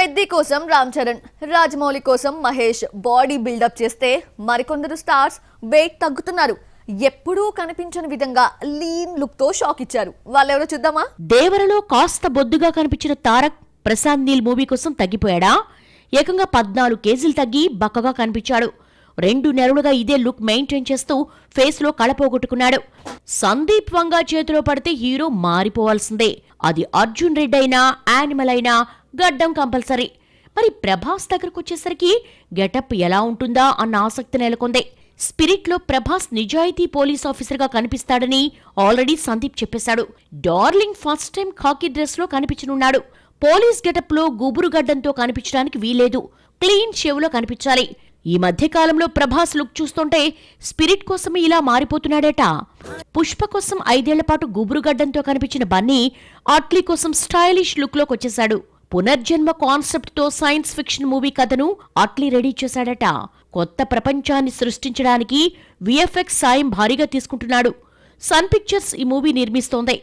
పెద్ది కోసం రామ్ చరణ్, రాజమౌళి కోసం Mahesh body buildup చేస్తే మరికొందరు స్టార్స్ వెయిట్ తగ్గుతున్నారు. ఎప్పుడూ కనిపించని విధంగా లీన్ లుక్ తో షాక్ ఇచ్చారు. వాళ్ళెవరో చూద్దామా? దేవరలో కాస్త బొద్దుగా కనిపించిన తారక్ ప్రశాంత్ నీల్ మూవీ కోసం తగ్గిపోయాడా? ఏకంగా 14 కేజీలు తగ్గి బక్కగా కనిపించాడు. 2 నెలలుగా ఇదే లుక్ మెయింటైన్ చేస్తూ ఫేస్ లో కళ పోగొట్టుకున్నాడు. సందీప్ వంగా చేతిలో పడితే హీరో మారిపోవాల్సిందే. అది అర్జున్ రెడ్డి అయినా, యానిమల్ అయినా గడ్డం కంపల్సరీ. మరి ప్రభాస్ దగ్గరకొచ్చేసరికి గెటప్ ఎలా ఉంటుందా అన్న ఆసక్తి నెలకొంది. స్పిరిట్ లో ప్రభాస్ నిజాయితీ పోలీస్ ఆఫీసర్ గా కనిపిస్తాడని ఆల్రెడీ సందీప్ చెప్పేశాడు. డార్లింగ్ ఫస్ట్ టైం ఖాకీ డ్రెస్ లో కనిపించనున్నాడు. పోలీస్ గెటప్ లో గుబురు గడ్డంతో కనిపించడానికి వీల్లేదు, క్లీన్ షేవ్ లో కనిపించాలి. ఈ మధ్య కాలంలో ప్రభాస్ లుక్ చూస్తుంటే స్పిరిట్ కోసం ఇలా మారిపోతున్నాడట. పుష్ప కోసం 5 ఏళ్ల పాటు గుబురుగడ్డంతో కనిపించిన బన్నీ అట్లీ కోసం స్టైలిష్ లుక్ లోకి వచ్చేశాడు. పునర్జన్మ కాన్సెప్ట్ తో సైన్స్ ఫిక్షన్ మూవీ కథను అట్లీ రెడీ చేశాడట. కొత్త ప్రపంచాన్ని సృష్టించడానికి విఎఫ్ఎక్స్ సాయం భారీగా తీసుకుంటున్నాడు. సన్ పిక్చర్స్ ఈ మూవీ నిర్మిస్తోంది.